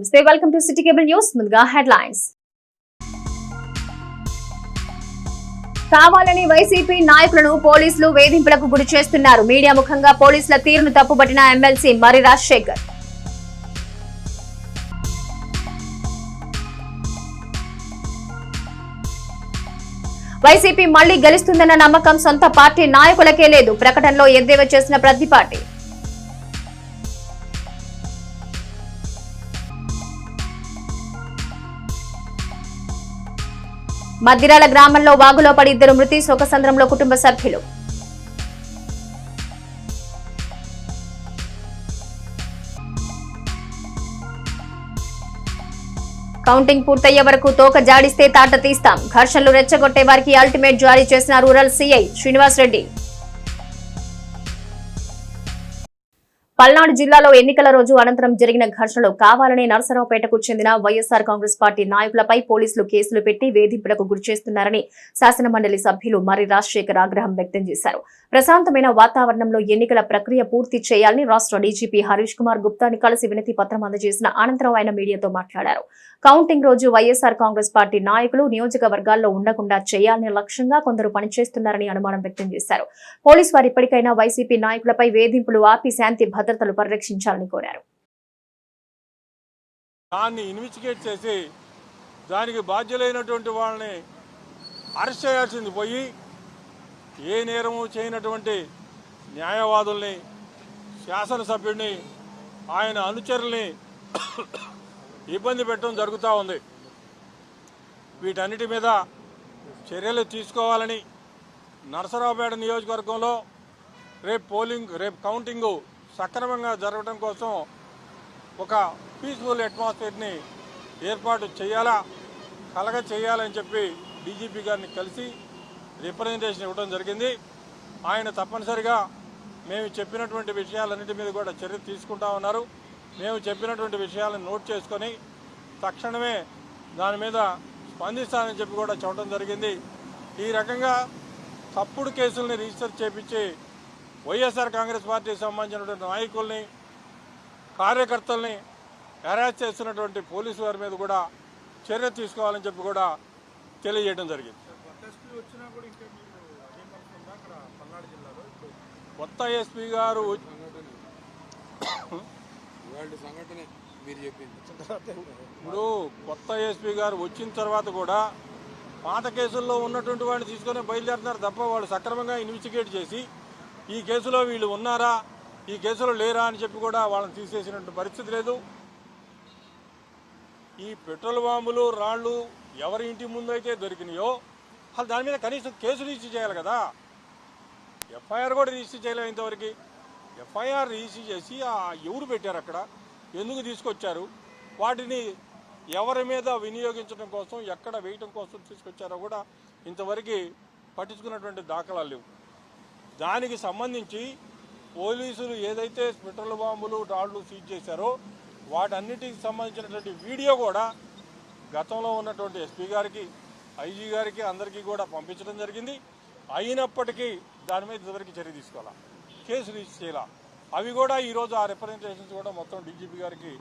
నమస్తే welcome to city cable news. ముందుగా headlines. కావాలని వైసీపీ నాయకులను పోలీసులు వేధింపులకు గురి చేస్తున్నారు. మీడియా ముఖంగా పోలీసుల తీరును తప్పుపట్టిన ఎమ్మెల్సీ మర్రి రాజశేఖర్. వైసీపీ మళ్లీ గెలుస్తుందన్న నమ్మకం సొంత పార్టీ నాయకులకే లేదు. ప్రకటనలో ఎద్దేవా చేసిన ప్రతిపాటి. మద్దిరాల గ్రామంలో వాగులో పడి ఇద్దరు మృతి. శోకసంద్రంలో కుటుంబ సభ్యులు. కౌంటింగ్ పూర్తయ్యే వరకు తోక జాడిస్తే తాట తీస్తాం. ఘర్షణలు రెచ్చగొట్టే వారికి అల్టిమేట్ జారీ చేసిన రూరల్ సీఐ శ్రీనివాస్ రెడ్డి. పల్నాడు జిల్లాలో ఎన్నికల రోజు అనంతరం జరిగిన ఘర్షణలు కావాలనే నరసరావుపేటకు చెందిన వైఎస్ఆర్ కాంగ్రెస్ పార్టీ నాయకులపై పోలీసులు కేసులు పెట్టి వేధింపులకు గురిచేస్తున్నారని శాసనమండలి సభ్యులు మర్రి రాజశేఖర్ ఆగ్రహం వ్యక్తం చేశారు. ప్రశాంతమైన వాతావరణంలో ఎన్నికల ప్రక్రియ పూర్తి చేయాలని రాష్ట్ర డీజీపీ హరీష్ కుమార్ గుప్తాని కలిసి వినతి పత్రం అందజేసిన అనంతరం ఆయన మీడియాతో మాట్లాడారు. కౌంటింగ్ రోజు వైఎస్ఆర్ కాంగ్రెస్ పార్టీ నాయకులు నియోజకవర్గాల్లో ఉండకుండా చేయాలనే లక్ష్యంగా కొందరు పనిచేస్తున్నారని అనుమానం వ్యక్తం చేశారు. పోలీసు వారు ఇప్పటికైనా వైసీపీ నాయకులపై వేధింపులు ఆపి శాంతి భద్రతలు పరిరక్షించాలని కోరారు. దాన్ని ఇన్వెస్టిగేట్ చేసి దానికి బాధ్యులైనటువంటి వాళ్ళని అరెస్ట్ చేయాల్సింది పోయి ఏ నేరము చేయనటువంటి న్యాయవాదుల్ని, శాసనసభ్యుడిని, ఆయన అనుచరుల్ని ఇబ్బంది పెట్టడం జరుగుతూ ఉంది. వీటన్నిటి మీద చర్యలు తీసుకోవాలని నరసరావుపేట నియోజకవర్గంలో రేపు కౌంటింగు సక్రమంగా జరగడం కోసం ఒక పీస్ఫుల్ అట్మాస్ఫియర్ని ఏర్పాటు చేయాలని చెప్పి డీజీపీ గారిని కలిసి రిప్రజెంటేషన్ ఇవ్వడం జరిగింది. ఆయన తప్పనిసరిగా మేము చెప్పినటువంటి విషయాలన్నిటి మీద కూడా చర్య తీసుకుంటా ఉన్నారు. మేము చెప్పినటువంటి విషయాలను నోట్ చేసుకొని తక్షణమే దాని మీద స్పందిస్తానని చెప్పి కూడా చెప్పడం జరిగింది. ఈ రకంగా తప్పుడు కేసుల్ని రిజిస్టర్ చేపించి వైఎస్ఆర్ కాంగ్రెస్ పార్టీకి సంబంధించినటువంటి నాయకుల్ని, కార్యకర్తల్ని హెరాస్ చేస్తున్నటువంటి పోలీసు వారి మీద కూడా చర్య తీసుకోవాలని చెప్పి కూడా తెలియజేయడం జరిగింది. కొత్త ఎస్పీ గారు ఇప్పుడు కొత్త ఎస్పీ గారు వచ్చిన తర్వాత కూడా పాత కేసుల్లో ఉన్నటువంటి వాడిని తీసుకొని బయలుదేరుతున్నారు తప్ప వాళ్ళు సక్రమంగా ఇన్వెస్టిగేట్ చేసి ఈ కేసులో వీళ్ళు ఉన్నారా, ఈ కేసులో లేరా అని చెప్పి కూడా వాళ్ళని తీసేసినటువంటి పరిస్థితి లేదు. ఈ పెట్రోల్ బాంబులు, రాళ్ళు ఎవరి ఇంటి ముందు అయితే దొరికినాయో అసలు దాని మీద కనీసం కేసు రిజిస్టర్ చేయాలి కదా. ఎఫ్ఐఆర్ కూడా రిజిస్టర్ చేయలేము ఇంతవరకు. ఎఫ్ఐఆర్ రిజిస్టర్ చేసి ఎవరు పెట్టారు, అక్కడ ఎందుకు తీసుకొచ్చారు, వాటిని ఎవరి మీద వినియోగించడం కోసం, ఎక్కడ వేయటం కోసం తీసుకొచ్చారో కూడా ఇంతవరకు పట్టించుకున్నటువంటి దాఖలాలు లేవు. దానికి సంబంధించి పోలీసులు ఏదైతే పెట్రోల్ బాంబులు, రాళ్ళు సీజ్ చేశారో వాటన్నిటికి సంబంధించినటువంటి వీడియో కూడా గతంలో ఉన్నటువంటి ఎస్పీ గారికి, ఐజీ గారికి అందరికీ కూడా పంపించడం జరిగింది. అయినప్పటికీ దాని మీద ఇంతవరకు చర్య తీసుకోవాలా, కేసు రిజిస్టర్ చేయాలా. అవి కూడా ఈరోజు ఆ రిప్రజెంటేషన్స్ కూడా మొత్తం డీజీపీ గారికి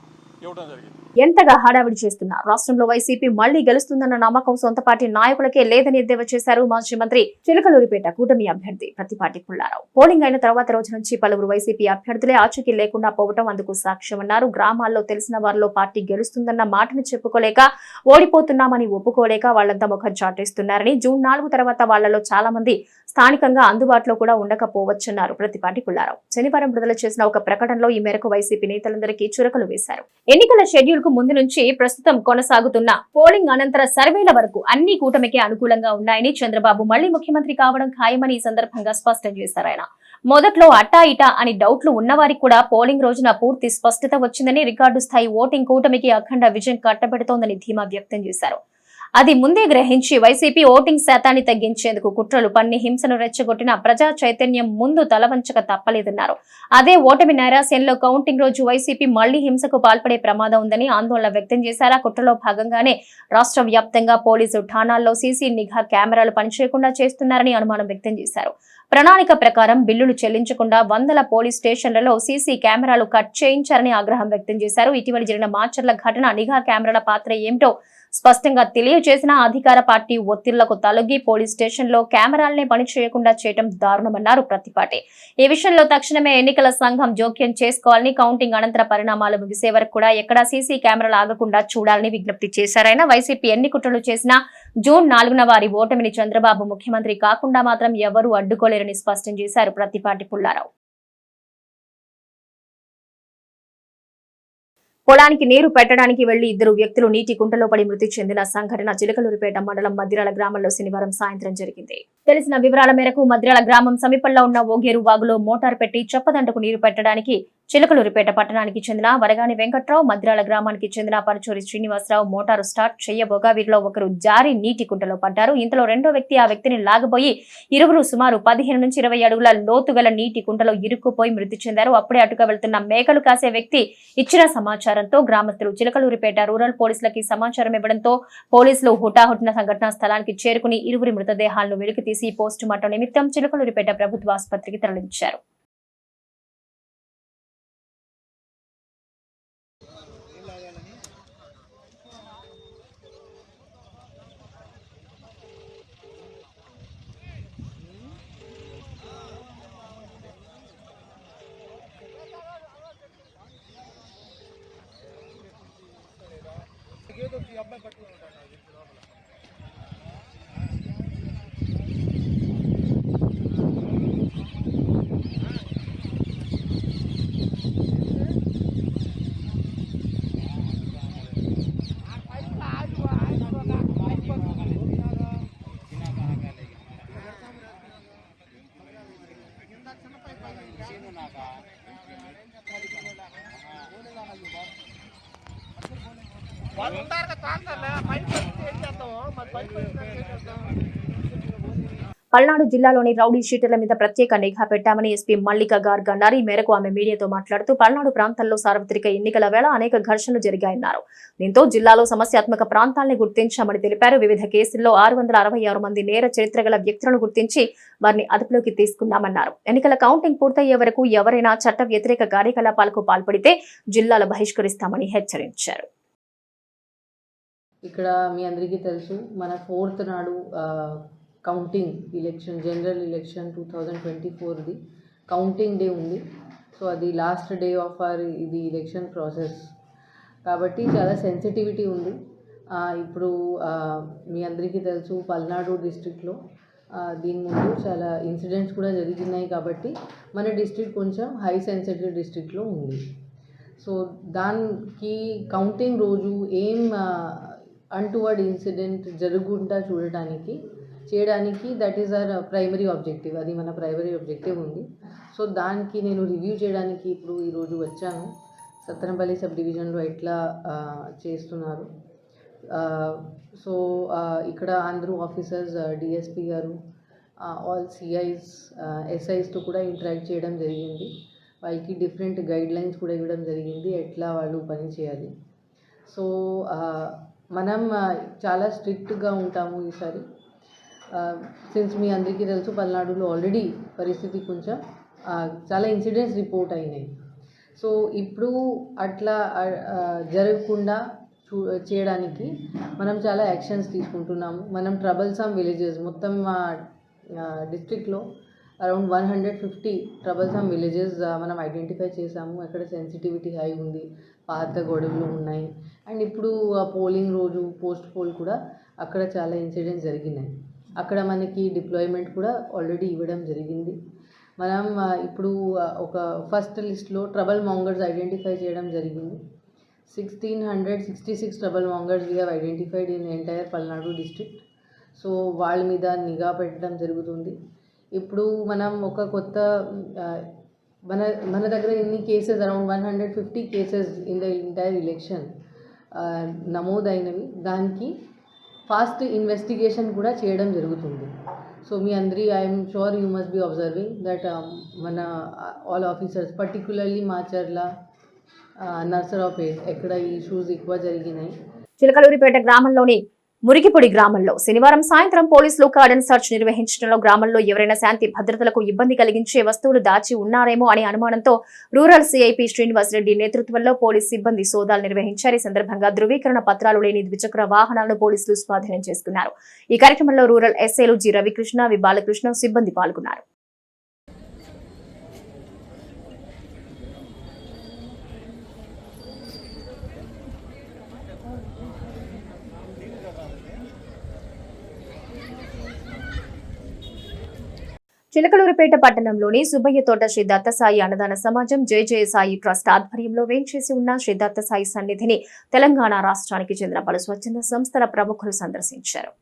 ఇవ్వడం జరిగింది. ఎంతగా హడావిడి చేస్తున్నా రాష్ట్రంలో వైసీపీ మళ్లీ గెలుస్తుందన్న నమ్మకం సొంత పార్టీ నాయకులకే లేదని ఎద్దేవా చేశారు మాజీ మంత్రి చిలకలూరిపేట కూటమి అభ్యర్థి ప్రతిపాటి పుల్లారావు. పోలింగ్ అయిన తర్వాత రోజు నుంచి పలువురు వైసీపీ అభ్యర్థులే ఆచూకీ లేకుండా పోవటం అందుకు సాక్ష్యమన్నారు. గ్రామాల్లో తెలిసిన వారిలో పార్టీ గెలుస్తుందన్న మాటను చెప్పుకోలేక, ఓడిపోతున్నామని ఒప్పుకోలేక వాళ్లంతా ముఖం చాటేస్తున్నారని, జూన్ 4 తర్వాత వాళ్లలో చాలా మంది స్థానికంగా అందుబాటులో కూడా ఉండకపోవచ్చన్నారు ప్రతిపాటి పుల్లారావు. శనివారం విడుదల చేసిన ఒక ప్రకటనలో ఈ మేరకు వైసీపీ నేతలందరికీ చురకలు వేశారు. ఎన్నికల షెడ్యూల్ కు ముందు నుంచి ప్రస్తుతం కొనసాగుతున్న పోలింగ్ అనంతర సర్వేల వరకు అన్ని కూటమికి అనుకూలంగా ఉన్నాయని, చంద్రబాబు మళ్లీ ముఖ్యమంత్రి కావడం ఖాయమని ఈ సందర్భంగా స్పష్టం చేశారు ఆయన. మొదట్లో అట్టా ఇటా అని డౌట్లు ఉన్నవారికి కూడా పోలింగ్ రోజున పూర్తి స్పష్టత వచ్చిందని, రికార్డు స్థాయి ఓటింగ్ కూటమికి అఖండ విజయం కట్టబెడుతోందని ధీమా వ్యక్తం చేశారు. అది ముందే గ్రహించి వైసీపీ ఓటింగ్ శాతాన్ని తగ్గించేందుకు కుట్రలు పన్ని హింసను రెచ్చగొట్టిన ప్రజా చైతన్యం ముందు తలవంచక తప్పలేదన్నారు. అదే ఓటమి నైరాశ్యంలో కౌంటింగ్ రోజు వైసీపీ మళ్లీ హింసకు పాల్పడే ప్రమాదం ఉందని ఆందోళన వ్యక్తం చేశారు. ఆ కుట్రలో భాగంగానే రాష్ట్ర వ్యాప్తంగా పోలీసు ఠాణాల్లో సీసీ నిఘా కెమెరాలు పనిచేయకుండా చేస్తున్నారని అనుమానం వ్యక్తం చేశారు. ప్రణాళిక ప్రకారం బిల్లులు చెల్లించకుండా వందల పోలీస్ స్టేషన్లలో సీసీ కెమెరాలు కట్ చేయించారని ఆగ్రహం వ్యక్తం చేశారు. ఇటీవల జరిగిన మాచర్ల ఘటన నిఘా కెమెరాల పాత్ర ఏమిటో స్పష్టంగా తెలియజేసిన అధికార పార్టీ ఒత్తిళ్లకు తలొగ్గి పోలీస్ స్టేషన్లో కెమెరాలనే పని చేయకుండా చేయడం దారుణమన్నారు ప్రతిపాటి. ఈ విషయంలో తక్షణమే ఎన్నికల సంఘం జోక్యం చేసుకోవాలని, కౌంటింగ్ అనంతర పరిణామాలు ముగిసే వరకు కూడా ఎక్కడా సీసీ కెమెరాలు ఆగకుండా చూడాలని విజ్ఞప్తి చేశారైనా వైసీపీ ఎన్ని కుట్రలు చేసినా జూన్ 4న వారి ఓటమిని చంద్రబాబు ముఖ్యమంత్రి కాకుండా మాత్రం ఎవరూ అడ్డుకోలేరని స్పష్టం చేశారు ప్రతిపాటి పుల్లారావు. పొలానికి నీరు పెట్టడానికి వెళ్లి ఇద్దరు వ్యక్తులు నీటి కుంటలో పడి మృతి చెందిన సంఘటన చిలకలూరిపేట మండలం మద్దిరాల గ్రామంలో శనివారం సాయంత్రం జరిగింది. తెలిసిన వివరాల మేరకు మద్దిరాల గ్రామం సమీపంలో ఉన్న ఓగేరు వాగులో మోటార్ పెట్టి చప్పదంటకు నీరు పెట్టడానికి చిలకలూరిపేట పట్టణానికి చెందిన వరగాని వెంకట్రావు, మద్దిరాల గ్రామానికి చెందిన పరచూరి శ్రీనివాసరావు మోటారు స్టార్ట్ చేయబోగా వీరిలో ఒకరు జారి నీటి కుంటలో పడ్డారు. ఇంతలో రెండో వ్యక్తి ఆ వ్యక్తిని లాగబోయి ఇరువురు సుమారు 15 నుంచి 20 అడుగుల లోతుగల నీటి కుంటలో ఇరుక్కుపోయి మృతి చెందారు. అప్పుడే అటుగా వెళ్తున్న మేకలు కాసే వ్యక్తి ఇచ్చిన సమాచారంతో గ్రామస్తులు చిలకలూరిపేట రూరల్ పోలీసులకి సమాచారం ఇవ్వడంతో పోలీసులు హుటాహుటిన సంఘటనా స్థలానికి చేరుకుని ఇరువురి మృతదేహాలను వెలికి తీసి పోస్టు మార్టం నిమిత్తం చిలకలూరిపేట ప్రభుత్వ ఆసుపత్రికి తరలించారు. పల్నాడు జిల్లాలోని రౌడీ షీటర్ల మీద ప్రత్యేక నిఘా పెట్టామని ఎస్పీ మల్లిక గార్గ్ అన్నారు. ఈ మేరకు ఆమె మీడియాతో మాట్లాడుతూ పల్నాడు ప్రాంతాల్లో సార్వత్రిక ఎన్నికల వేళ అనేక ఘర్షణలు జరిగాయన్నారు. దీంతో జిల్లాలో సమస్యాత్మక ప్రాంతాలను గుర్తించామని తెలిపారు. వివిధ కేసుల్లో 666 మంది నేర చరిత్ర గల వ్యక్తులను గుర్తించి వారిని అదుపులోకి తీసుకున్నామన్నారు. ఎన్నికల కౌంటింగ్ పూర్తయ్యే వరకు ఎవరైనా చట్ట వ్యతిరేక కార్యకలాపాలకు పాల్పడితే జిల్లాలో బహిష్కరిస్తామని హెచ్చరించారు. ఇక్కడ మీ అందరికీ తెలుసు, మన 4th నాడు కౌంటింగ్ ఎలక్షన్, జనరల్ ఎలక్షన్ 2024ది కౌంటింగ్ డే ఉంది. సో అది లాస్ట్ డే ఆఫ్ ఇది ఎలక్షన్ ప్రాసెస్ కాబట్టి చాలా సెన్సిటివిటీ ఉంది. ఇప్పుడు మీ అందరికీ తెలుసు, పల్నాడు డిస్ట్రిక్ట్లో దీని ముందు చాలా ఇన్సిడెంట్స్ కూడా జరిగినాయి కాబట్టి మన డిస్ట్రిక్ట్ కొంచెం హై సెన్సిటివ్ డిస్ట్రిక్ట్లో ఉంది. సో దానికి కౌంటింగ్ రోజు ఏం అన్టువర్డ్ ఇన్సిడెంట్ జరగకుండా చేయడానికి that is our primary objective. అది మన ప్రైమరీ ఆబ్జెక్టివ్ ఉంది. సో దానికి నేను రివ్యూ చేయడానికి ఇప్పుడు ఈరోజు వచ్చాను. సత్తెనపల్లి సబ్ డివిజన్లో ఎట్లా చేస్తున్నారు. సో ఇక్కడ అందరూ ఆఫీసర్స్, డిఎస్పీ గారు, ఆల్ సిఐస్, ఎస్ఐస్తో కూడా ఇంటరాక్ట్ చేయడం జరిగింది. వాళ్ళకి డిఫరెంట్ గైడ్ లైన్స్ కూడా ఇవ్వడం జరిగింది, ఎట్లా వాళ్ళు పని చేయాలి. సో మనం చాలా స్ట్రిక్ట్గా ఉంటాము ఈసారి. సిన్స్ మీ అందరికీ తెలుసు, పల్నాడులో ఆల్రెడీ పరిస్థితి కొంచెం చాలా ఇన్సిడెంట్స్ రిపోర్ట్ అయినాయి. సో ఇప్పుడు అట్లా జరగకుండా చేయడానికి మనం చాలా యాక్షన్స్ తీసుకుంటున్నాము. మనం ట్రబల్సమ్ విలేజెస్ మొత్తం మా డిస్ట్రిక్ట్లో అరౌండ్ 150 ట్రబల్సమ్ విలేజెస్ మనం ఐడెంటిఫై చేసాము. అక్కడ సెన్సిటివిటీ హై ఉంది, పాత గొడవలు ఉన్నాయి. అండ్ ఇప్పుడు పోలింగ్ రోజు పోస్ట్ పోల్ కూడా అక్కడ చాలా ఇన్సిడెంట్స్ జరిగినాయి. అక్కడ మనకి డిప్లాయ్మెంట్ కూడా ఆల్రెడీ ఇవ్వడం జరిగింది. మనం ఇప్పుడు ఒక ఫస్ట్ లిస్ట్లో ట్రబల్ మాంగర్స్ ఐడెంటిఫై చేయడం జరిగింది. 1666 trouble mongers we have identified in entire Palnadu district. So వాళ్ళ మీద నిఘా పెట్టడం జరుగుతుంది. ఇప్పుడు మనం ఒక కొత్త మన దగ్గర ఎన్ని cases, around 150 cases in the entire election నమోదైనవి. దానికి ఫాస్ట్ ఇన్వెస్టిగేషన్ కూడా చేయడం జరుగుతుంది. సో మీ అందరి I'm sure you must be observing that మన all officers, particularly Macherla, Narasaraopet ఎక్కడ ఈ ఇష్యూస్ ఎక్కువ జరిగినాయి. చిలకలూరిపేట గ్రామంలోని మురికిపొడి గ్రామంలో శనివారం సాయంత్రం పోలీసులు కార్డన్ సర్చ్ నిర్వహించడంలో గ్రామంలో ఎవరైనా శాంతి భద్రతలకు ఇబ్బంది కలిగించే వస్తువులు దాచి ఉన్నారేమో అనే అనుమానంతో రూరల్ సిఐపి శ్రీనివాస్ రెడ్డి నేతృత్వంలో పోలీసు సిబ్బంది సోదాలు నిర్వహించారు. ఈ సందర్భంగా ధృవీకరణ పత్రాలు లేని ద్విచక్ర వాహనాలను పోలీసులు స్వాధీనం చేసుకున్నారు. ఈ కార్యక్రమంలో రూరల్ ఎస్ఐలు జి రవికృష్ణ, వి బాలకృష్ణ సిబ్బంది పాల్గొన్నారు. చిలకలూరిపేట పట్టణంలోని సుబ్బయ్య తోట శ్రీ దత్తసాయి అన్నదాన సమాజం జయ సాయి ట్రస్ట్ ఆధ్వర్యంలో వేంచేసి ఉన్న శ్రీ దత్తసాయి సన్నిధిని తెలంగాణ రాష్ట్రానికి చెందిన పలు స్వచ్ఛంద సంస్థల ప్రముఖులు సందర్శించారు.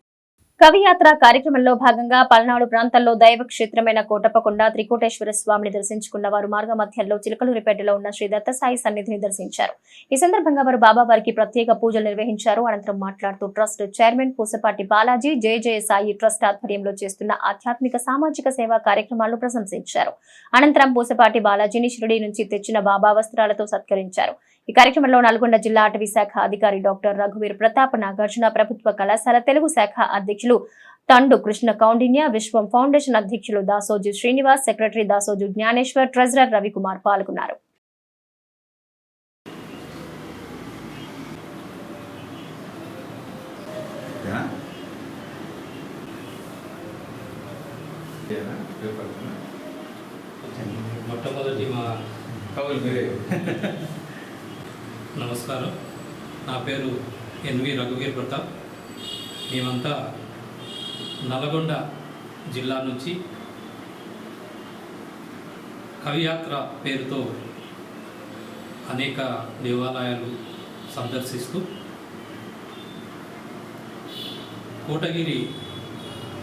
కవియాత్ర కార్యక్రమంలో భాగంగా పల్నాడు ప్రాంతాల్లో దైవ క్షేత్రమైన కోటప్పకొండ త్రికోటేశ్వర స్వామిని దర్శించుకున్న వారు మార్గ మధ్యంలో చిలకలూరిపేటలో ఉన్న శ్రీ దత్తసాయి సన్నిధిని దర్శించారు. ఈ సందర్భంగా వారు బాబావారికి ప్రత్యేక పూజలు నిర్వహించారు. అనంతరం మాట్లాడుతూ ట్రస్ట్ చైర్మన్ పూసపాటి బాలాజీ జయ సాయి ట్రస్ట్ ఆధ్వర్యంలో చేస్తున్న ఆధ్యాత్మిక సామాజిక సేవా కార్యక్రమాలను ప్రశంసించారు. అనంతరం పూసపాటి బాలాజీని షిరిడి నుంచి తెచ్చిన బాబా వస్త్రాలతో సత్కరించారు. ఈ కార్యక్రమంలో నల్గొండ జిల్లా అటవీ శాఖ అధికారి డాక్టర్ రఘువీర్ ప్రతాప్, నాగార్జున ప్రభుత్వ కళాశాల తెలుగు శాఖ అధ్యక్షులు తండు కృష్ణ కౌండిన్య, విశ్వం ఫౌండేషన్ అధ్యక్షులు దాసోజు శ్రీనివాస్, సెక్రటరీ దాసోజు జ్ఞానేశ్వర్, ట్రెజరర్ రవికుమార్ పాల్గొన్నారు. మొట్టమొదటి నమస్కారం. నా పేరు ఎన్వి రఘువీర్ ప్రతాప్. మేమంతా నల్గొండ జిల్లా నుంచి కవియాత్ర పేరుతో అనేక దేవాలయాలు సందర్శిస్తూ కోటగిరి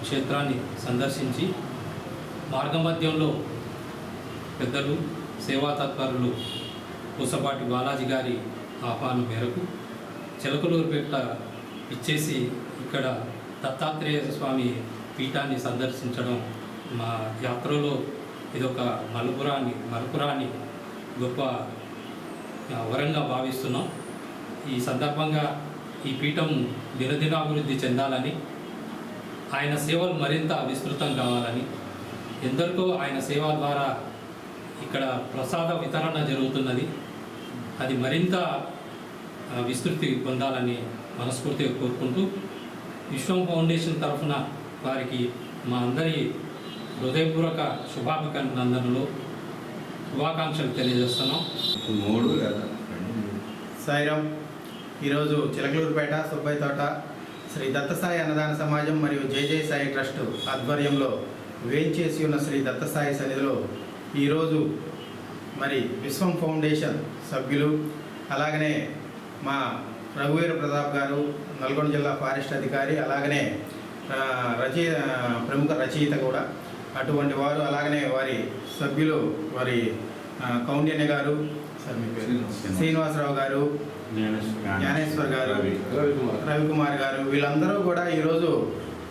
క్షేత్రాన్ని సందర్శించి మార్గమధ్యంలో పెద్దలు సేవా తత్పరులు పూసపాటి బాలాజీ గారి ఆహ్వానం మేరకు చిలకలూరిపేట ఇచ్చేసి ఇక్కడ దత్తాత్రేయ స్వామి పీఠాన్ని సందర్శించడం మా యాత్రలో ఇదొక మలుపురాని గొప్ప వరంగా భావిస్తున్నాం. ఈ సందర్భంగా ఈ పీఠం దినదినాభివృద్ధి చెందాలని, ఆయన సేవలు మరింత విస్తృతం కావాలని, ఎందరికో ఆయన సేవ ద్వారా ఇక్కడ ప్రసాద వితరణ జరుగుతున్నది, అది మరింత విస్తృతి పొందాలని మనస్ఫూర్తిగా కోరుకుంటూ విశ్వం ఫౌండేషన్ తరఫున వారికి మా అందరి హృదయపూర్వక శుభాభినందనలు, శుభాకాంక్షలు తెలియజేస్తున్నాం. సాయిరామ్. ఈరోజు చిలకలూరుపేట సుబ్బయ్య తోట శ్రీ దత్తసాయి అన్నదాన సమాజం మరియు జయ సాయి ట్రస్ట్ ఆధ్వర్యంలో వేంచేసి ఉన్న శ్రీ దత్తసాయి సన్నిధిలో ఈరోజు మరి విశ్వం ఫౌండేషన్ సభ్యులు, అలాగనే మా రఘువీర ప్రతాప్ గారు నల్గొండ జిల్లా ఫారెస్ట్ అధికారి, అలాగనే ప్రముఖ రచయిత కూడా అటువంటి వారు, అలాగనే వారి సభ్యులు వారి కౌండిన్య గారు, శ్రీనివాసరావు గారు, జ్ఞానేశ్వర్ గారు, రవికుమార్ గారు, వీళ్ళందరూ కూడా ఈరోజు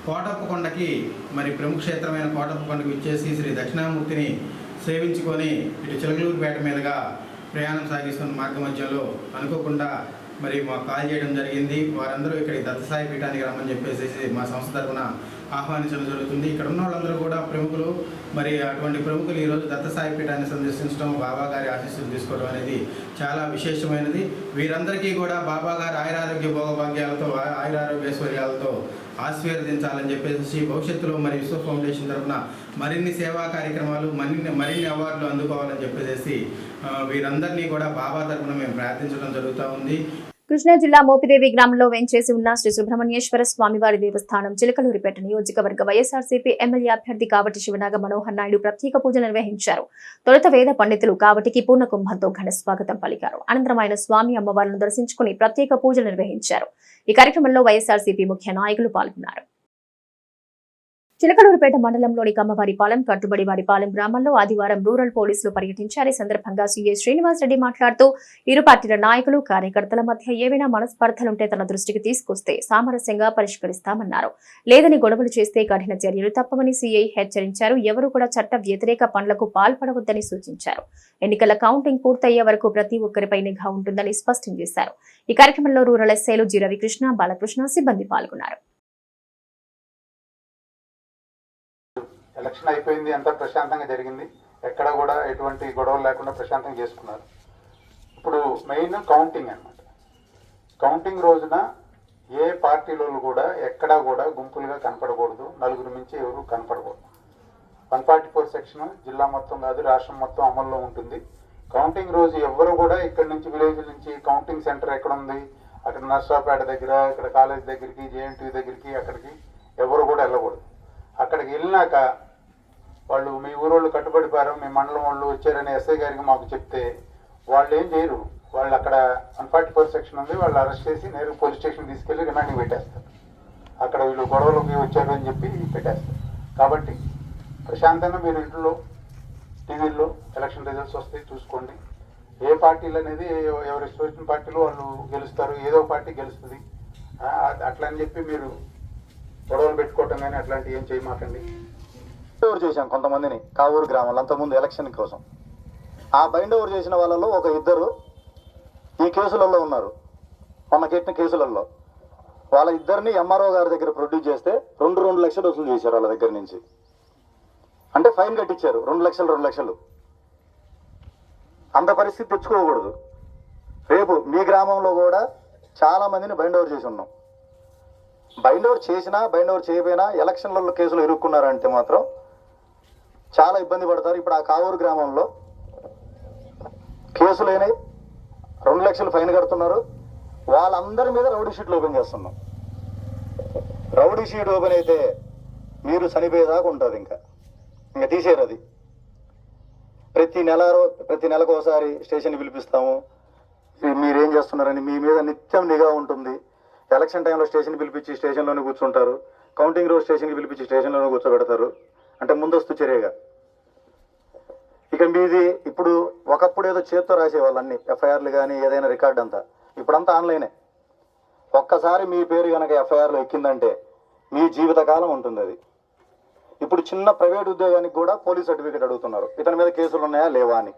కోటప్పకొండకి మరి ప్రముఖ క్షేత్రమైన కోటప్పకొండకి ఇచ్చేసి శ్రీ దక్షిణామూర్తిని సేవించుకొని ఇటు చిలకలూరుపేట మీదుగా ప్రయాణం సాగిస్తున్న మార్గ మధ్యలో అనుకోకుండా మరి మాకు కాల్ చేయడం జరిగింది. వారందరూ ఇక్కడ దత్తసాయి పీఠానికి రమ్మని చెప్పేసి మా సంస్థ తరఫున ఆహ్వానించడం జరుగుతుంది. ఇక్కడ ఉన్న వాళ్ళందరూ కూడా ప్రముఖులు. మరి అటువంటి ప్రముఖులు ఈరోజు దత్తసాయి పీఠాన్ని సందర్శించడం, బాబా గారి ఆశీస్సులు తీసుకోవడం అనేది చాలా విశేషమైనది. వీరందరికీ కూడా బాబా గారి ఆయురారోగ్య భోగభాగ్యాలతో, ఆయురారోగ్యైశ్వర్యాలతో ఆశీర్వదించాలని చెప్పేసి భవిష్యత్తులో మరి విశ్వ ఫౌండేషన్ తరఫున మరిన్ని సేవా కార్యక్రమాలు, మరిన్ని అవార్డులు అందుకోవాలని చెప్పేసి వీరందరినీ కూడా బాబా తరఫున మేము ప్రార్థించడం జరుగుతూ ఉంది. కృష్ణా జిల్లా మోపిదేవి గ్రామంలో వెంచేసి ఉన్న శ్రీ సుబ్రహ్మణ్యేశ్వర స్వామివారి దేవస్థానం చిలకలూరిపేట నియోజకవర్గ వైఎస్ఆర్సీపీ ఎమ్మెల్యే అభ్యర్థి కావటి శివనాగ మనోహర్ నాయుడు ప్రత్యేక పూజలు నిర్వహించారు. తొలుత వేద పండితులు కావటికి పూర్ణ కుంభంతో ఘన స్వాగతం పలికారు. అనంతరం ఆయన స్వామి అమ్మవారిని దర్శించుకుని ప్రత్యేక పూజలు నిర్వహించారు. ఈ కార్యక్రమంలో వైఎస్ఆర్సీపీ ముఖ్య నాయకులు పాల్గొన్నారు. చిలకలూరుపేట మండలంలోని కమ్మవారిపాలెం, కట్టుబడివారిపాలెం గ్రామాల్లో ఆదివారం రూరల్ పోలీసులు పర్యటించారు. ఈ సందర్భంగా సీఐ శ్రీనివాస్ రెడ్డి మాట్లాడుతూ ఇరు పార్టీల నాయకులు, కార్యకర్తల మధ్య ఏవైనా మనస్పర్ధలుంటే తన దృష్టికి తీసుకొస్తే సామరస్యంగా పరిష్కరిస్తామన్నారు. లేదని గొడవలు చేస్తే కఠిన చర్యలు తప్పవని సీఐ హెచ్చరించారు. ఎవరు కూడా చట్ట వ్యతిరేక పనులకు పాల్పడవద్దని సూచించారు. ఎన్నికల కౌంటింగ్ పూర్తయ్యే వరకు ప్రతి ఒక్కరిపై నిఘా ఉంటుందని స్పష్టం చేశారు. ఈ కార్యక్రమంలో రూరల్ ఎస్ఐలు జి రవికృష్ణ, బాలకృష్ణ సిబ్బంది పాల్గొన్నారు. ఎలక్షన్ అయిపోయింది, అంతా ప్రశాంతంగా జరిగింది. ఎక్కడ కూడా ఎటువంటి గొడవలు లేకుండా ప్రశాంతంగా చేసుకున్నారు. ఇప్పుడు మెయిన్ కౌంటింగ్ అన్నమాట. కౌంటింగ్ రోజున ఏ పార్టీలో కూడా ఎక్కడా కూడా గుంపులుగా కనపడకూడదు, నలుగురు మించి ఎవరు కనపడకూడదు. 144 సెక్షన్ జిల్లా మొత్తం కాదు, రాష్ట్రం మొత్తం అమల్లో ఉంటుంది. కౌంటింగ్ రోజు ఎవరు కూడా ఇక్కడి నుంచి విలేజ్ నుంచి కౌంటింగ్ సెంటర్ ఎక్కడ ఉంది, అక్కడ నర్సరావుపేట దగ్గర, ఇక్కడ కాలేజ్ దగ్గరికి, జేఎన్టీ దగ్గరికి, అక్కడికి ఎవరు కూడా వెళ్ళకూడదు. అక్కడికి వెళ్ళినాక వాళ్ళు మీ ఊరోళ్ళు కట్టుబడిపారు, మీ మండలం వాళ్ళు వచ్చారని ఎస్ఐ గారికి మాకు చెప్తే వాళ్ళు ఏం చేయరు. వాళ్ళు అక్కడ 144 సెక్షన్ ఉంది, వాళ్ళు అరెస్ట్ చేసి నేరుగా పోలీస్ స్టేషన్ తీసుకెళ్ళి రిమాండింగ్ పెట్టేస్తారు. అక్కడ వీళ్ళు గొడవలకి వచ్చారు అని చెప్పి పెట్టేస్తారు. కాబట్టి ప్రశాంతంగా మీరు ఇంట్లో టీవీల్లో ఎలక్షన్ రిజల్ట్స్ వస్తాయి, చూసుకోండి. ఏ పార్టీలు అనేది ఎవరు ఇష్టం వచ్చిన పార్టీలు వాళ్ళు గెలుస్తారు, ఏదో పార్టీ గెలుస్తుంది. అట్లా అని చెప్పి మీరు గొడవలు పెట్టుకోవటం కానీ అట్లాంటివి ఏం చేయమాకండి. ఓవర్ చేశాం కొంతమందిని కావూరు గ్రామంలో అంతకుముందు ఎలక్షన్ కోసం. ఆ బైండ్ ఓవర్ చేసిన వాళ్ళలో ఒక ఇద్దరు ఈ కేసులలో ఉన్నారు. మొన్న కెట్టిన కేసులలో వాళ్ళ ఇద్దరిని ఎంఆర్ఓ గారి దగ్గర ప్రొడ్యూస్ చేస్తే 2 లక్షలు వసూలు చేశారు వాళ్ళ దగ్గర నుంచి. అంటే ఫైన్ కట్టించారు 2 లక్షలు. అంత పరిస్థితి తెచ్చుకోకూడదు. రేపు మీ గ్రామంలో కూడా చాలా మందిని బైండ్ ఓవర్ చేసి ఉన్నాం. బైండ్ ఓవర్ చేసినా బైండ్ ఓవర్ చేయకపోయినా ఎలక్షన్లలో కేసులు ఇరుక్కున్నారంటే మాత్రం చాలా ఇబ్బంది పడతారు. ఇప్పుడు ఆ కావూరు గ్రామంలో కేసులైనవి 2 లక్షలు ఫైన్ కడుతున్నారు. వాళ్ళందరి మీద రౌడీ షీట్లు ఓపెన్ చేస్తున్నాం. రౌడీ షీట్ ఓపెన్ అయితే మీరు చనిపోయేదాకా ఉంటుంది. ఇంకా తీసేరు అది. ప్రతి నెలకు ఒకసారి స్టేషన్కి పిలిపిస్తాము. మీరేం చేస్తున్నారని మీ మీద నిత్యం నిఘా ఉంటుంది. ఎలక్షన్ టైంలో స్టేషన్ పిలిపించి స్టేషన్లోనే కూర్చుంటారు. కౌంటింగ్ రోజు స్టేషన్కి పిలిపించి స్టేషన్లోనే కూర్చోబెడతారు. అంటే ముందస్తు చర్యగా. ఇక మీది ఇప్పుడు ఒకప్పుడు ఏదో చేత్తో రాసేవాళ్ళన్ని ఎఫ్ఐఆర్లు కానీ ఏదైనా రికార్డ్ అంతా. ఇప్పుడంతా ఆన్లైనే. ఒక్కసారి మీ పేరు కనుక ఎఫ్ఐఆర్లో ఎక్కిందంటే మీ జీవితకాలం ఉంటుంది అది. ఇప్పుడు చిన్న ప్రైవేట్ ఉద్యోగానికి కూడా పోలీస్ సర్టిఫికేట్ అడుగుతున్నారు, ఇతని మీద కేసులు ఉన్నాయా లేవా అని.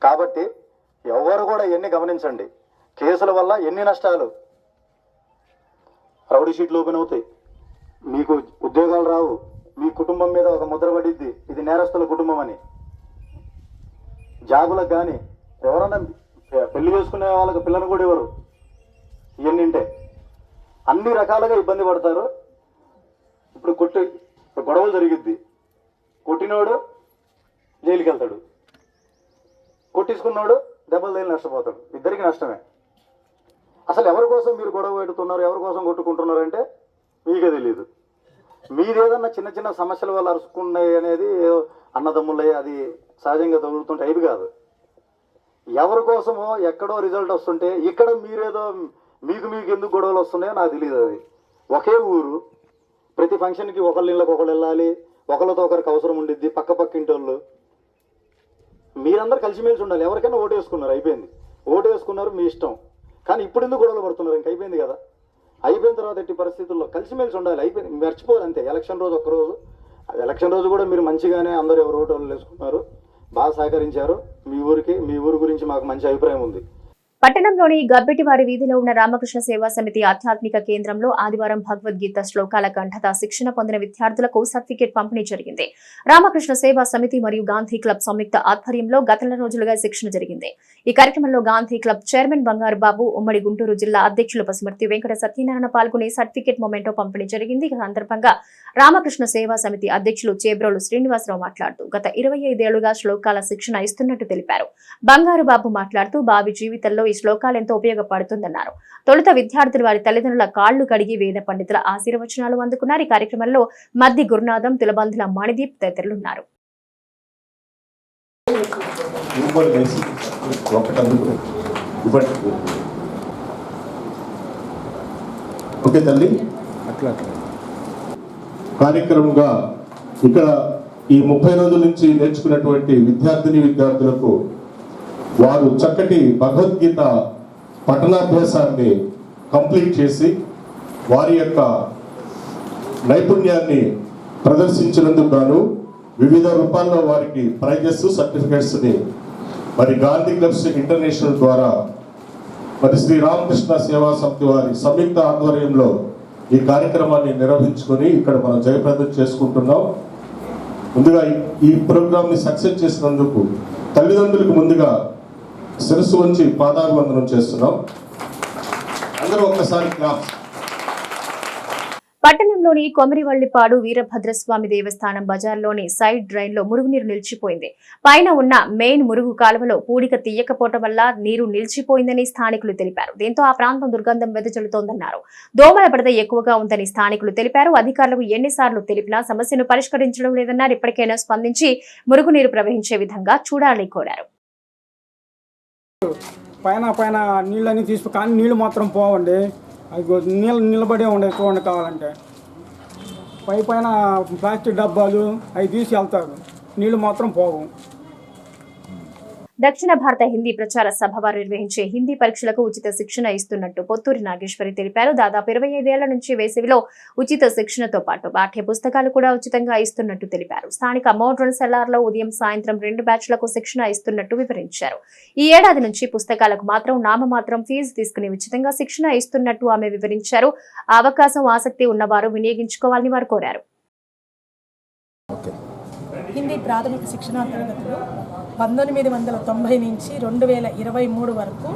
కాబట్టి ఎవరు కూడా ఎన్ని గమనించండి. కేసుల వల్ల ఎన్ని నష్టాలు. రౌడీ షీట్లు ఓపెన్ అవుతాయి, మీకు ఉద్యోగాలు రావు, మీ కుటుంబం మీద ఒక ముద్ర పడిద్ది, ఇది నేరస్తుల కుటుంబం అని. జాబులకు కానీ ఎవరన్నా పెళ్లి చేసుకునే వాళ్ళకి పిల్లలు కూడా ఇవ్వరు. ఇవన్నీ అన్ని రకాలుగా ఇబ్బంది పడతారు. ఇప్పుడు గొడవలు జరిగిద్ది, కొట్టినోడు జైలుకి వెళ్తాడు, కొట్టించుకున్నాడు దెబ్బలు తగిలి నష్టపోతాడు. ఇద్దరికి నష్టమే. అసలు ఎవరి కోసం మీరు గొడవ పెడుతున్నారు, ఎవరి కోసం కొట్టుకుంటున్నారు అంటే మీకే తెలియదు. మీరేదన్నా చిన్న చిన్న సమస్యల వల్ల అరుచుకున్నాయి అనేది అన్నదమ్ములే, అది సహజంగా తగులుతుంటే అవి కాదు. ఎవరి కోసమో ఎక్కడో రిజల్ట్ వస్తుంటే ఇక్కడ మీరేదో మీకు ఎందుకు గొడవలు వస్తున్నాయో నాకు తెలియదు. అది ఒకే ఊరు, ప్రతి ఫంక్షన్కి ఒకళ్ళ ఇళ్ళకి ఒకళ్ళు వెళ్ళాలి, ఒకరితో ఒకరికి అవసరం ఉండిద్ది, పక్క ఇంటోళ్ళు. మీరందరూ కలిసిమెలిసి ఉండాలి. ఎవరికైనా ఓటు వేసుకున్నారు, అయిపోయింది. ఓటు వేసుకున్నారు, మీ ఇష్టం. కానీ ఇప్పుడు ఎందుకు గొడవలు పడుతున్నారు? ఇంక అయిపోయింది కదా. అయిపోయిన తర్వాత ఎట్టి పరిస్థితుల్లో కలిసిమెలిసి ఉండాలి. అయిపోయింది, మర్చిపోరు అంతే. ఎలక్షన్ రోజు ఒక్కరోజు, ఎలక్షన్ రోజు కూడా మీరు మంచిగానే అందరూ ఎవరు ఓటు వాళ్ళు వేసుకున్నారు, బాగా సహకరించారు. మీ ఊరి గురించి మాకు మంచి అభిప్రాయం ఉంది. పట్టణంలోని గబ్బెటివారి వీధిలో ఉన్న రామకృష్ణ సేవా సమితి ఆధ్యాత్మిక కేంద్రంలో ఆదివారం భగవద్గీత శ్లోకాల కంఠత శిక్షణ పొందిన విద్యార్థులకు సర్టిఫికేట్ పంపిణీ జరిగింది. రామకృష్ణ సేవా సమితి మరియు గాంధీ క్లబ్ సంయుక్త ఆధ్వర్యంలో గత రోజులుగా శిక్షణ జరిగింది. ఈ కార్యక్రమంలో గాంధీ క్లబ్ చైర్మన్ బంగారు బాబు, ఉమ్మడి గుంటూరు జిల్లా అధ్యక్షులు పసుమర్తి వెంకట సత్యనారాయణ పాల్గొని సర్టిఫికేట్ మొమెంటో పంపిణీ జరిగింది. ఈ సందర్భంగా రామకృష్ణ సేవా సమితి అధ్యక్షులు చేబ్రోలు శ్రీనివాసరావు మాట్లాడుతూ గత 25 ఏళ్లుగా శ్లోకాల శిక్షణ ఇస్తున్నట్టు తెలిపారు. బంగారు బాబు మాట్లాడుతూ బావి జీవితంలో ఈ శ్లోకాలు ఎంతో ఉపయోగపడుతుందన్నారు. తొలుత విద్యార్థులు వారి తల్లిదండ్రుల కాళ్లు కడిగి వేద పండితుల ఆశీర్వచనాలు అందుకున్నారు. ఈ కార్యక్రమంలో మద్ది గురునాథం, తులబంధుల మణిదీప్ తదితరులున్నారు. ఓకే తల్లి, కార్యక్రమంగా ఇక్కడ ఈ 30 రోజుల నుంచి నేర్చుకున్నటువంటి విద్యార్థులకు వారు చక్కటి భగవద్గీత పఠనాభ్యాసాన్ని కంప్లీట్ చేసి వారి యొక్క నైపుణ్యాన్ని ప్రదర్శించినందుకు గాను వివిధ రూపాల్లో వారికి ప్రైజెస్ సర్టిఫికేట్స్ని మరి గాంధీ క్లబ్స్ ఇంటర్నేషనల్ ద్వారా మరి శ్రీ రామకృష్ణ సేవా సమితి వారి సంయుక్త ఆధ్వర్యంలో ఈ కార్యక్రమాన్ని నిర్వహించుకొని ఇక్కడ మనం జయప్రదం చేసుకుంటున్నాం. ముందుగా ఈ ప్రోగ్రామ్ని సక్సెస్ చేసినందుకు తల్లిదండ్రులకు ముందుగా శిరస్సు వంచి పాదాభివందనం చేస్తున్నాం. అందరూ ఒక్కసారి క్లాప్స్. పట్టణంలోని కొమరివల్లిపాడు వీరభద్రస్వామి దేవస్థానం బజార్లోని సైడ్ డ్రైన్ లో మురుగునీరు నిలిచిపోయింది. పైన ఉన్న మెయిన్ మురుగు కాలువలో పూడిక తీయకపోవడం వల్ల నీరు నిలిచిపోయిందని స్థానికులు తెలిపారు. దీంతో ఆ ప్రాంతం దుర్గంధం వెదజల్లుతోందన్నారు. దోమల బెడద ఎక్కువగా ఉందని స్థానికులు తెలిపారు. అధికారులకు ఎన్నిసార్లు తెలిపినా సమస్యను పరిష్కరించడం లేదన్నారు. ఇప్పటికైనా స్పందించి మురుగునీరు ప్రవహించే విధంగా చూడాలని కోరారు. పైన నీళ్ళని తీసుకు కానీ నీళ్ళు మాత్రం పోవండి. అది నిలబడే ఉండే చూడండి. కావాలంటే పైన ప్లాస్టిక్ డబ్బాలు అవి తీసి వెళ్తారు, నీళ్ళు మాత్రం పోవు. దక్షిణ భారత హిందీ ప్రచార సభ వారు నిర్వహించే హిందీ పరీక్షలకు ఉచిత శిక్షణ ఇస్తున్నట్టు పొత్తూరి నాగేశ్వరి తెలిపారు. దాదాపు 25 ఏళ్ల నుంచి వేసవిలో ఉచిత శిక్షణతో పాటు పాఠ్య పుస్తకాలు కూడా ఉచితంగా ఇస్తున్నట్టు తెలిపారు. స్థానిక మోడ్రన్ సెల్లార్లో ఉదయం సాయంత్రం 2 బ్యాచ్లకు శిక్షణ ఇస్తున్నట్టు వివరించారు. ఈ ఏడాది నుంచి పుస్తకాలకు మాత్రం నామమాత్రం ఫీజు తీసుకుని ఉచితంగా శిక్షణ ఇస్తున్నట్టు ఆమె వివరించారు. ఆ అవకాశం ఆసక్తి ఉన్నవారు వినియోగించుకోవాలని వారు కోరారు. హిందీ ప్రాథమిక శిక్షణా తరగతులు 1990 నుంచి 2023 వరకు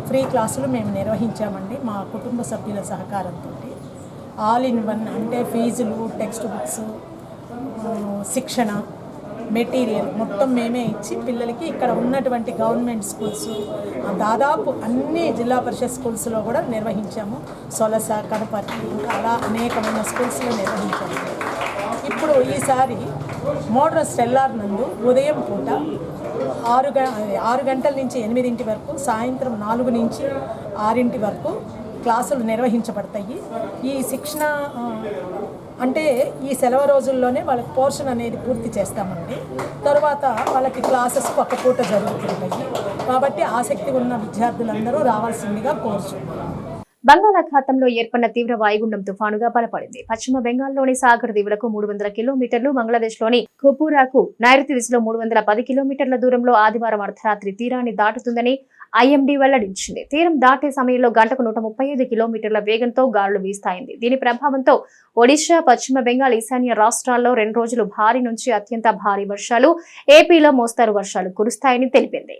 ఫ్రీ క్లాసులు మేము నిర్వహించామండి. మా కుటుంబ సభ్యుల సహకారంతో ఆల్ ఇన్ వన్ అంటే ఫీజులు, టెక్స్ట్ బుక్స్, శిక్షణ, మెటీరియల్ మొత్తం మేమే ఇచ్చి పిల్లలకి ఇక్కడ ఉన్నటువంటి గవర్నమెంట్ స్కూల్స్ దాదాపు అన్ని జిల్లా పరిషత్ స్కూల్స్లో కూడా నిర్వహించాము. సొలస, కడపర్తి, ఇంకా అలా అనేకమైన స్కూల్స్లో నిర్వహించాము. ఇప్పుడు ఈసారి మోడ్రన్ సెల్లార్ నందు ఉదయం పూట 6 గంటల నుంచి 8 వరకు, సాయంత్రం 4 నుంచి 6 వరకు క్లాసులు నిర్వహించబడతాయి. ఈ శిక్షణ అంటే ఈ సెలవు రోజుల్లోనే వాళ్ళకి పోర్షన్ అనేది పూర్తి చేస్తామండి. తర్వాత వాళ్ళకి క్లాసెస్ ఒక పూట జరుగుతుంటాయి. కాబట్టి ఆసక్తి ఉన్న విద్యార్థులందరూ రావాల్సిందిగా కోరుచున్నాను. బంగాళాఖాతంలో ఏర్పడిన తీవ్ర వాయుగుండం తుఫానుగా బలపడింది. పశ్చిమ బెంగాల్లోని సాగర్ దీవులకు 300 కిలోమీటర్లు, బంగ్లాదేశ్లోని ఖుపూరాకు నైరుతి దిశలో 310 కిలోమీటర్ల దూరంలో ఆదివారం అర్ధరాత్రి తీరాన్ని దాటుతుందని ఐఎండీ వెల్లడించింది. తీరం దాటే సమయంలో గంటకు 135 కిలోమీటర్ల వేగంతో గాలులు వీస్తాయింది. దీని ప్రభావంతో ఒడిశా, పశ్చిమ బెంగాల్, ఈశాన్య రాష్ట్రాల్లో 2 రోజులు భారీ నుంచి అత్యంత భారీ వర్షాలు, ఏపీలో మోస్తరు వర్షాలు కురుస్తాయని తెలిపింది.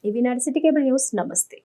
ఇవి నాటి సిటీ కేబుల్ న్యూస్. నమస్తే.